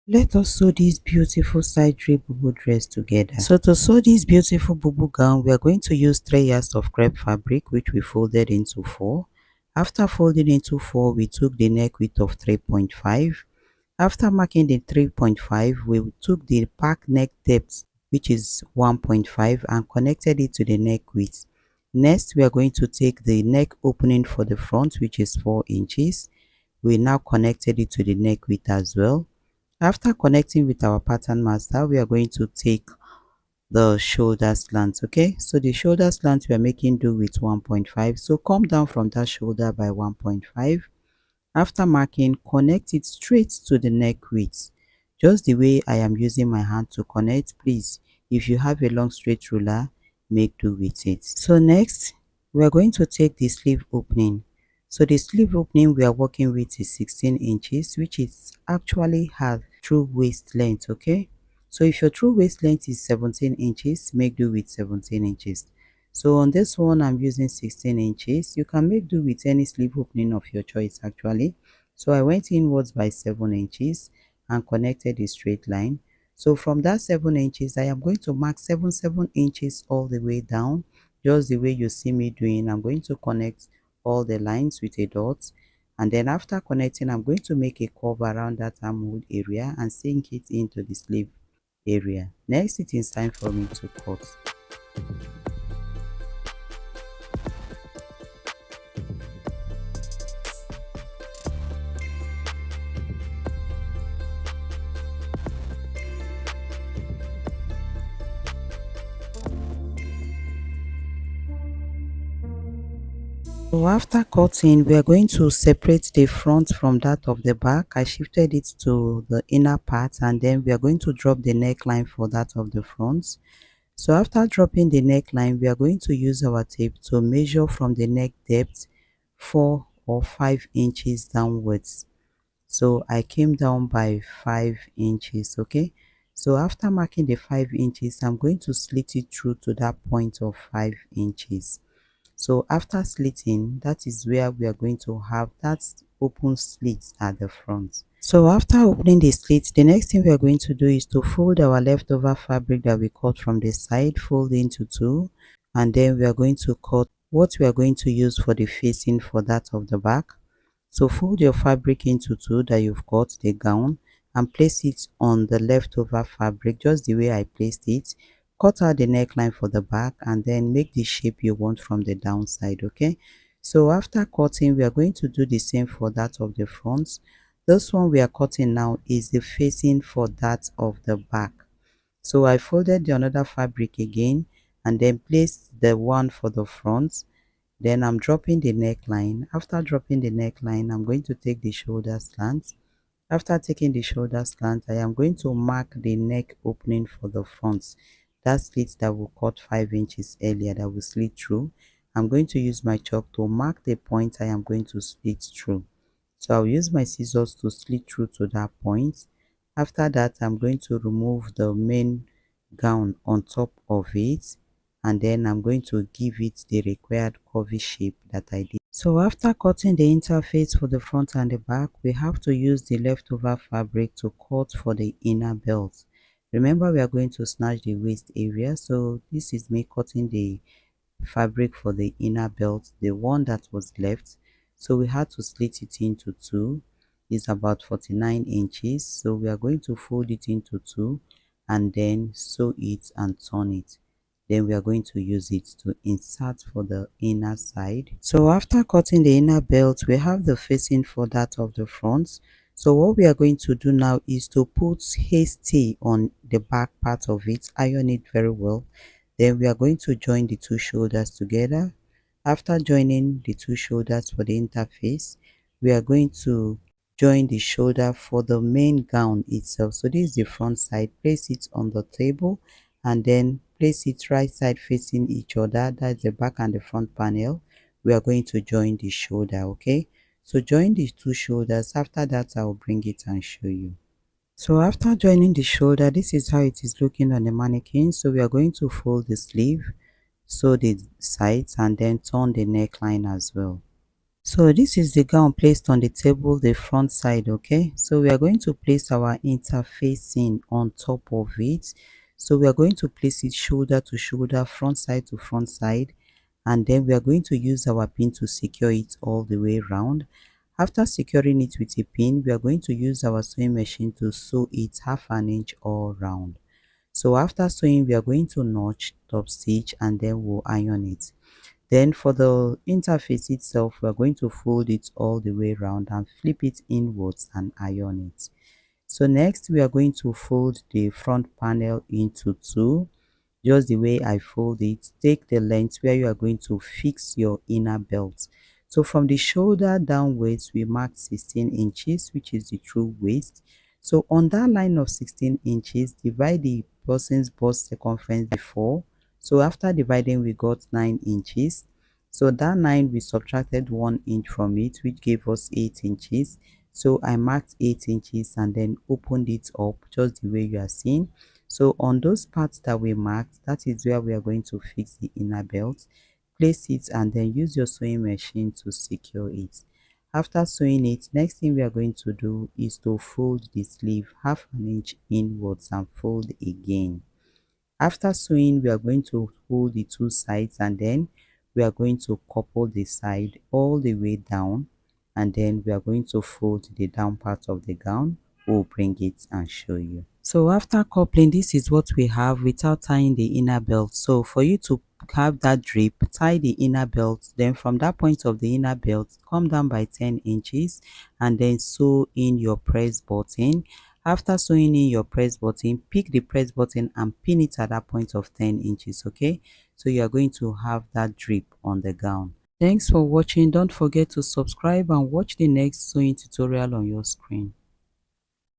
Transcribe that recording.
Let us sew this beautiful side drape bubu dress together. So to sew this beautiful bubu gown, we are going to use 3 yards of crepe fabric which we folded into 4. After folding into 4, we took the neck width of 3.5. After marking the 3.5, we took the back neck depth which is 1.5 and connected it to the neck width. Next, we are going to take the neck opening for the front which is 4 inches. We now connected it to the neck width as well. After connecting with our pattern master, we are going to take the shoulder slant. Okay, so the shoulder slant we are making do with 1.5, so come down from that shoulder by 1.5. After marking, connect it straight to the neck width, just the way I am using my hand to connect. Please, if you have a long straight ruler, make do with it. So next, we are going to take the sleeve opening. So the sleeve opening we are working with is 16 inches, which is actually her true waist length. Okay, so if your true waist length is 17 inches, make do with 17 inches. So on this one, I'm using 16 inches. You can make do with any sleeve opening of your choice actually. So I went inwards by 7 inches and connected a straight line. So from that 7 inches, I am going to mark 7 inches all the way down, just the way you see me doing. I'm going to connect all the lines with a dot, and then after connecting, I'm going to make a curve around that armhole area and sink it into the sleeve area. Next, it is time for me to cut. So after cutting, we are going to separate the front from that of the back. I shifted it to the inner part, and then we are going to drop the neckline for that of the front. So after dropping the neckline, we are going to use our tape to measure from the neck depth 4 or 5 inches downwards. So I came down by 5 inches. Okay, so after marking the 5 inches, I'm going to slit it through to that point of 5 inches. So after slitting, that is where we are going to have that open slit at the front. So after opening the slit, the next thing we are going to do is to fold our leftover fabric that we cut from the side, fold into 2, and then we are going to cut what we are going to use for the facing for that of the back. So fold your fabric into 2 that you've cut the gown and place it on the leftover fabric just the way I placed it. Cut out the neckline for the back and then make the shape you want from the downside. Okay, so after cutting, we are going to do the same for that of the front. This one we are cutting now is the facing for that of the back. So I folded the another fabric again and then placed the one for the front. Then I'm dropping the neckline. After dropping the neckline, I'm going to take the shoulder slant. After taking the shoulder slant, I am going to mark the neck opening for the front. That slit that we cut 5 inches earlier that we slit through. I'm going to use my chalk to mark the point I am going to slit through. So I'll use my scissors to slit through to that point. After that, I'm going to remove the main gown on top of it, and then I'm going to give it the required curvy shape that I did. So after cutting the interface for the front and the back, we have to use the leftover fabric to cut for the inner belt. Remember, we are going to snatch the waist area, so this is me cutting the fabric for the inner belt, the one that was left. So we had to split it into 2. It's about 49 inches, so we are going to fold it into 2 and then sew it and turn it. Then we are going to use it to insert for the inner side. So after cutting the inner belt, we have the facing for that of the front. So what we are going to do now is to put hasty on the back part of it, iron it very well. Then we are going to join the 2 shoulders together. After joining the 2 shoulders for the interface, we are going to join the shoulder for the main gown itself. So this is the front side. Place it on the table and then place it right side facing each other. That's the back and the front panel. We are going to join the shoulder. Okay, so join the 2 shoulders. After that, I will bring it and show you. So after joining the shoulder, this is how it is looking on the mannequin. So we are going to fold the sleeve, sew the sides, and then turn the neckline as well. So this is the gown placed on the table, the front side, okay? So we are going to place our interfacing on top of it. So we are going to place it shoulder to shoulder, front side to front side, and then we are going to use our pin to secure it all the way around. After securing it with a pin, we are going to use our sewing machine to sew it half an inch all round. So after sewing, we are going to notch, top stitch, and then we'll iron it. Then for the interface itself, we're going to fold it all the way around and flip it inwards and iron it. So next we are going to fold the front panel into two, just the way I fold it. Take the length where you are going to fix your inner belt. So from the shoulder downwards, we mark 16 inches, which is the true waist. So on that line of 16 inches, divide the person's bust circumference before. So after dividing, we got 9 inches. So that 9, we subtracted 1 inch from it, which gave us 8 inches. So I marked 8 inches and then opened it up just the way you are seeing. So on those parts that we marked, that is where we are going to fix the inner belt. Place it and then use your sewing machine to secure it. After sewing it, next thing we are going to do is to fold the sleeve half an inch inwards and fold again. After sewing, we are going to hold the two sides and then we are going to couple the side all the way down, and then we are going to fold the down part of the gown. We'll bring it and show you. So after coupling, this is what we have without tying the inner belt. So for you to have that drape, tie the inner belt, then from that point of the inner belt, come down by 10 inches and then sew in your press button. After sewing in your press button, pick the press button and pin it at that point of 10 inches, okay? So you are going to have that drape on the gown. Thanks for watching. Don't forget to subscribe and watch the next sewing tutorial on your screen.